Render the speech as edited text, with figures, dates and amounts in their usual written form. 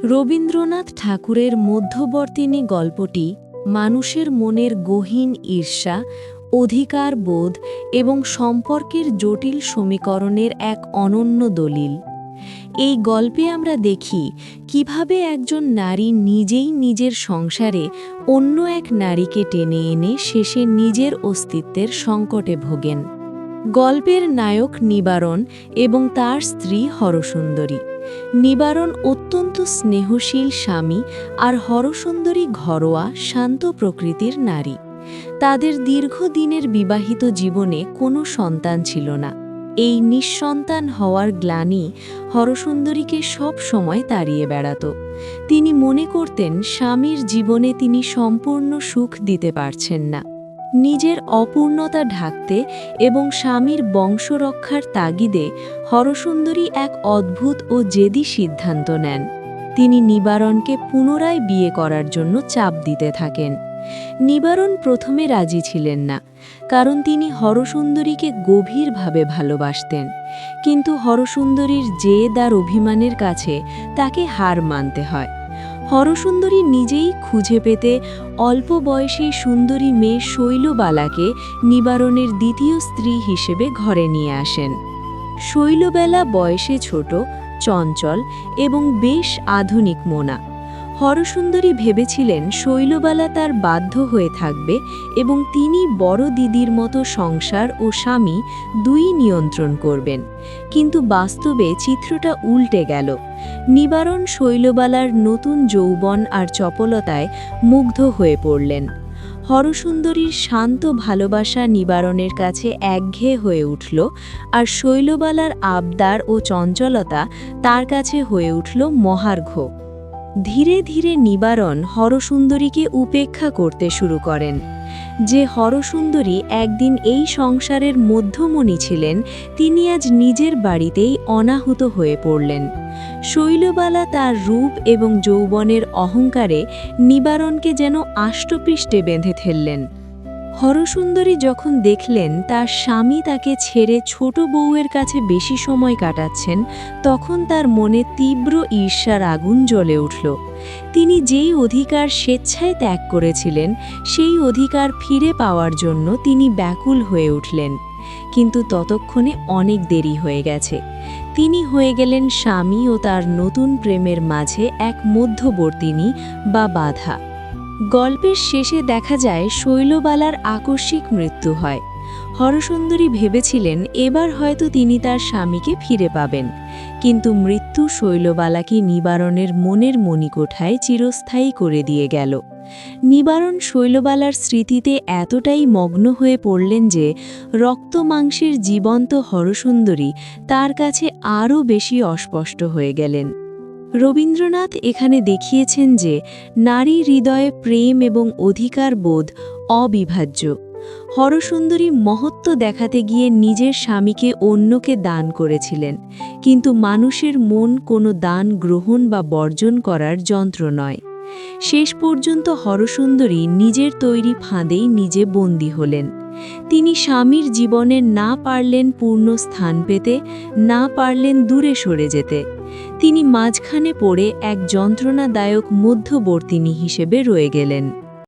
রবীন্দ্রনাথ ঠাকুরের মধ্যবর্তিনী গল্পটি মানুষের মনের গহীন ঈর্ষা, অধিকার বোধ এবং সম্পর্কের জটিল সমীকরণের এক অনন্য দলিল। এই গল্পে আমরা দেখি কিভাবে একজন নারী নিজেই নিজের সংসারে অন্য এক নারীকে টেনে এনে শেষে নিজের অস্তিত্বের সংকটে ভোগেন। গল্পের নায়ক নিবারণ এবং তার স্ত্রী হরসুন্দরী। নিবারণ অত্যন্ত স্নেহশীল স্বামী আর হরসুন্দরী ঘরোয়া শান্ত প্রকৃতির নারী। তাদের দীর্ঘদিনের বিবাহিত জীবনে কোনো সন্তান ছিল না। এই নিঃসন্তান হওয়ার গ্লানি হরসুন্দরীকে সব সময় তাড়িয়ে বেড়াত। তিনি মনে করতেন স্বামীর জীবনে তিনি সম্পূর্ণ সুখ দিতে পারছেন না। নিজের অপূর্ণতা ঢাকতে এবং স্বামীর বংশরক্ষার তাগিদে হরসুন্দরী এক অদ্ভুত ও জেদি সিদ্ধান্ত নেন। তিনি নিবারণকে পুনরায় বিয়ে করার জন্য চাপ দিতে থাকেন। নিবারণ প্রথমে রাজি ছিলেন না, কারণ তিনি হরসুন্দরীকে গভীরভাবে ভালোবাসতেন। কিন্তু হরসুন্দরীর জেদ আর অভিমানের কাছে তাকে হার মানতে হয়। হরসুন্দরী নিজেই খুঁজে পেতে অল্প বয়সী সুন্দরী মেয়ে শৈলবালাকে নিবারণের দ্বিতীয় স্ত্রী হিসেবে ঘরে নিয়ে আসেন। শৈলবালা বয়সে ছোট, চঞ্চল এবং বেশ আধুনিক মনা। হরসুন্দরী ভেবেছিলেন শৈলবালা তার বাধ্য হয়ে থাকবে এবং তিনি বড় দিদির মতো সংসার ও স্বামী দুই নিয়ন্ত্রণ করবেন। কিন্তু বাস্তবে চিত্রটা উল্টে গেল। নিবারণ শৈলবালার নতুন যৌবন আর চপলতায় মুগ্ধ হয়ে পড়লেন। হরসুন্দরীর শান্ত ভালোবাসা নিবারণের কাছে একঘেয়ে হয়ে উঠল, আর শৈলবালার আবদার ও চঞ্চলতা তার কাছে হয়ে উঠল মহার্ঘ। ধীরে ধীরে নিবারণ হরসুন্দরীকে উপেক্ষা করতে শুরু করেন। যে হরসুন্দরী একদিন এই সংসারের মধ্যমণি ছিলেন, তিনি আজ নিজের বাড়িতেই অনাহুত হয়ে পড়লেন। শৈলবালা তার রূপ এবং যৌবনের অহংকারে নিবারণকে যেন আষ্টপৃষ্টে বেঁধে ফেললেন। হরসুন্দরী যখন দেখলেন তার স্বামী তাকে ছেড়ে ছোট বউয়ের কাছে বেশি সময় কাটাচ্ছেন, তখন তার মনে তীব্র ঈর্ষার আগুন জ্বলে উঠল। তিনি যেই অধিকার স্বেচ্ছায় ত্যাগ করেছিলেন, সেই অধিকার ফিরে পাওয়ার জন্য তিনি ব্যাকুল হয়ে উঠলেন। কিন্তু ততক্ষণে অনেক দেরি হয়ে গেছে। তিনি হয়ে গেলেন স্বামী ও তার নতুন প্রেমের মাঝে এক মধ্যবর্তিনী বা বাধা। গল্পের শেষে দেখা যায় শৈলবালার আকস্মিক মৃত্যু হয়। হরসুন্দরী ভেবেছিলেন এবার হয়তো তিনি তার স্বামীকে ফিরে পাবেন, কিন্তু মৃত্যু শৈলবালাকে নিবারণের মনের মণিকোঠায় চিরস্থায়ী করে দিয়ে গেল। নিবারণ শৈলবালার স্মৃতিতে এতটাই মগ্ন হয়ে পড়লেন যে রক্ত মাংসের জীবন্ত হরসুন্দরী তার কাছে আরও বেশি অস্পষ্ট হয়ে গেলেন। রবীন্দ্রনাথ এখানে দেখিয়েছেন যে নারী হৃদয়ে প্রেম এবং অধিকার বোধ অবিভাজ্য। হরসুন্দরী মহত্ব দেখাতে গিয়ে নিজের স্বামীকে অন্যকে দান করেছিলেন, কিন্তু মানুষের মন কোনো দান গ্রহণ বা বর্জন করার যন্ত্র নয়। শেষ পর্যন্ত হরসুন্দরী নিজের তৈরি ফাঁদেই নিজে বন্দী হলেন। তিনি স্বামীর জীবনে না পারলেন পূর্ণ স্থান পেতে, না পারলেন দূরে সরে যেতে। তিনি মাঝখানে পড়ে এক যন্ত্রণাদায়ক মধ্যবর্তিনী হিসেবে রয়ে গেলেন।